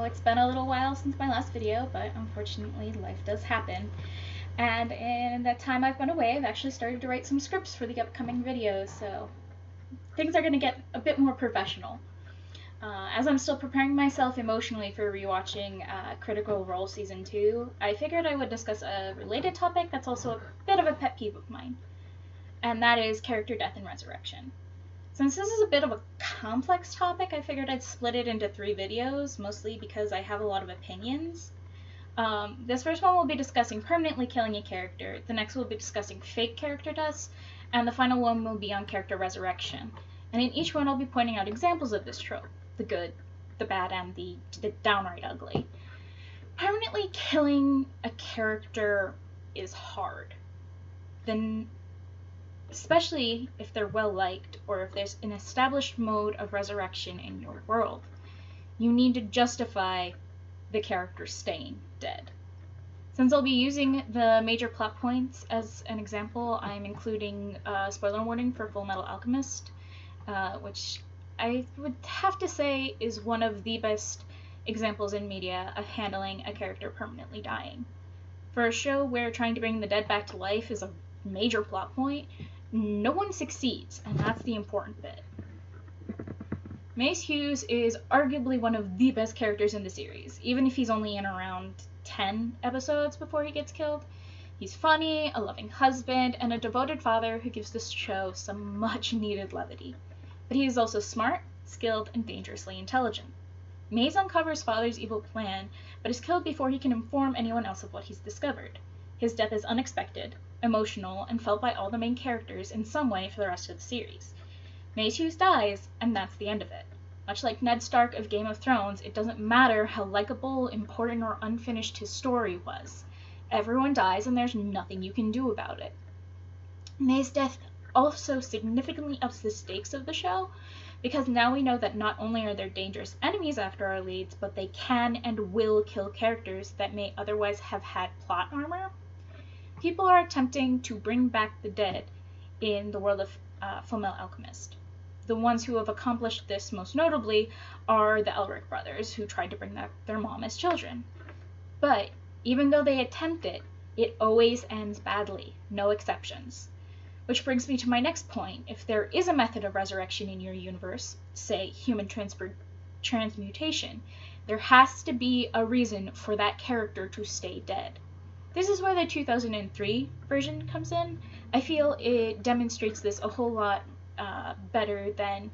it's been a little while since my last video, but unfortunately life does happen. And in that time I've been away, I've actually started to write some scripts for the upcoming videos, so things are going to get a bit more professional. As I'm still preparing myself emotionally for rewatching Critical Role Season 2, I figured I would discuss a related topic that's also a bit of a pet peeve of mine, and that is character death and resurrection. Since this is a bit of a complex topic, I figured I'd split it into 3 videos, mostly because I have a lot of opinions. This first one will be discussing permanently killing a character, the next will be discussing fake character deaths, and the final one will be on character resurrection. And in each one I'll be pointing out examples of this trope, the good, the bad, and the downright ugly. Permanently killing a character is hard. Then especially if they're well liked or if there's an established mode of resurrection in your world. You need to justify the character staying dead. Since I'll be using the major plot points as an example, I'm including a spoiler warning for Fullmetal Alchemist, which I would have to say is one of the best examples in media of handling a character permanently dying. For a show where trying to bring the dead back to life is a major plot point, no one succeeds, and that's the important bit. Mace Hughes is arguably one of the best characters in the series, even if he's only in around 10 episodes before he gets killed. He's funny, a loving husband, and a devoted father who gives this show some much-needed levity. But he is also smart, skilled, and dangerously intelligent. Mace uncovers father's evil plan, but is killed before he can inform anyone else of what he's discovered. His death is unexpected, emotional, and felt by all the main characters in some way for the rest of the series. Mace Hughes dies, and that's the end of it. Much like Ned Stark of Game of Thrones, it doesn't matter how likable, important, or unfinished his story was. Everyone dies, and there's nothing you can do about it. May's death also significantly ups the stakes of the show, because now we know that not only are there dangerous enemies after our leads, but they can and will kill characters that may otherwise have had plot armor. People are attempting to bring back the dead in the world of Fullmetal Alchemist. The ones who have accomplished this most notably are the Elric brothers, who tried to bring back their mom as children. But even though they attempt it, it always ends badly, no exceptions. Which brings me to my next point. If there is a method of resurrection in your universe, say human transmutation, there has to be a reason for that character to stay dead. This is where the 2003 version comes in. I feel it demonstrates this a whole lot better than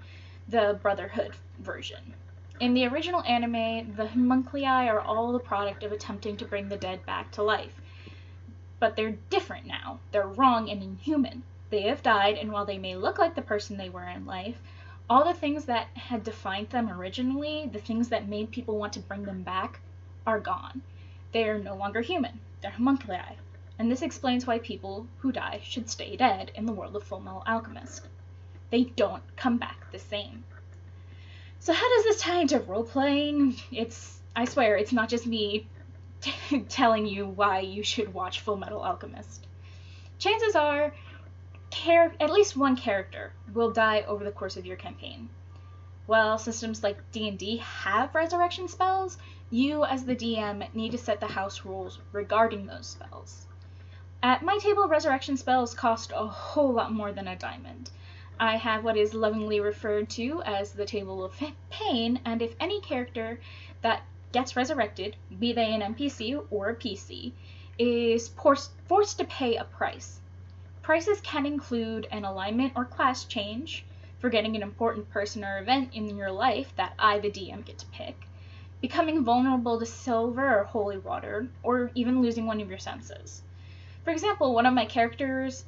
the Brotherhood version. In the original anime, the homunculi are all the product of attempting to bring the dead back to life. But they're different now. They're wrong and inhuman. They have died, and while they may look like the person they were in life, all the things that had defined them originally, the things that made people want to bring them back, are gone. They are no longer human. They're homunculi, and this explains why people who die should stay dead in the world of Fullmetal Alchemist. They don't come back the same. So how does this tie into role-playing? I swear, it's not just me telling you why you should watch Fullmetal Alchemist. Chances are, at least one character will die over the course of your campaign. While systems like D&D have resurrection spells, you as the DM need to set the house rules regarding those spells. At my table, resurrection spells cost a whole lot more than a diamond. I have what is lovingly referred to as the Table of Pain, and if any character that gets resurrected, be they an NPC or a PC, is forced to pay a price. Prices can include an alignment or class change, forgetting an important person or event in your life that I, the DM, get to pick, becoming vulnerable to silver or holy water, or even losing one of your senses. For example, one of my characters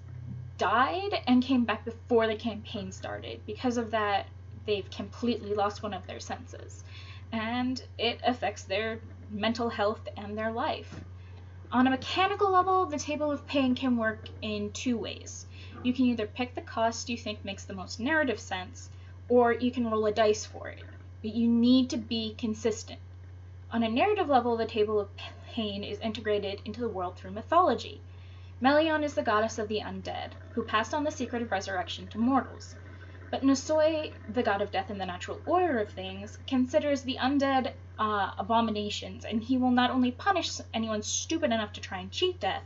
died and came back before the campaign started. Because of that, they've completely lost one of their senses, and it affects their mental health and their life. On a mechanical level, the Table of Pain can work in 2 ways. You can either pick the cost you think makes the most narrative sense, or you can roll a dice for it, but you need to be consistent. On a narrative level, the Table of Pain is integrated into the world through mythology. Melion is the goddess of the undead, who passed on the secret of resurrection to mortals. But Nosoi, the god of death in the natural order of things, considers the undead abominations, and he will not only punish anyone stupid enough to try and cheat death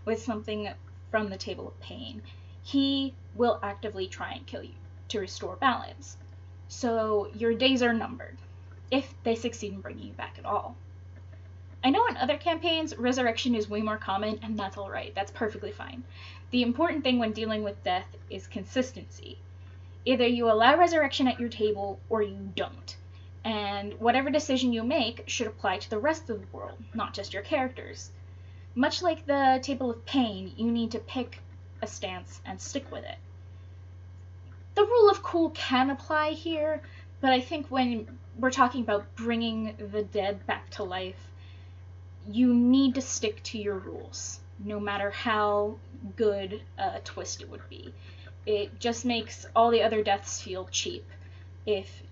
with something from the table of pain, he will actively try and kill you to restore balance. So your days are numbered, if they succeed in bringing you back at all. I know in other campaigns, resurrection is way more common, and that's alright, that's perfectly fine. The important thing when dealing with death is consistency. Either you allow resurrection at your table, or you don't. And whatever decision you make should apply to the rest of the world, not just your characters. Much like the table of pain, you need to pick a stance and stick with it. The rule of cool can apply here, but I think when we're talking about bringing the dead back to life, you need to stick to your rules, no matter how good a twist it would be. It just makes all the other deaths feel cheap if,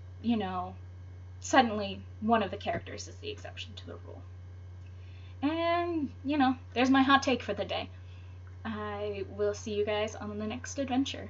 suddenly one of the characters is the exception to the rule. And, there's my hot take for the day. I will see you guys on the next adventure.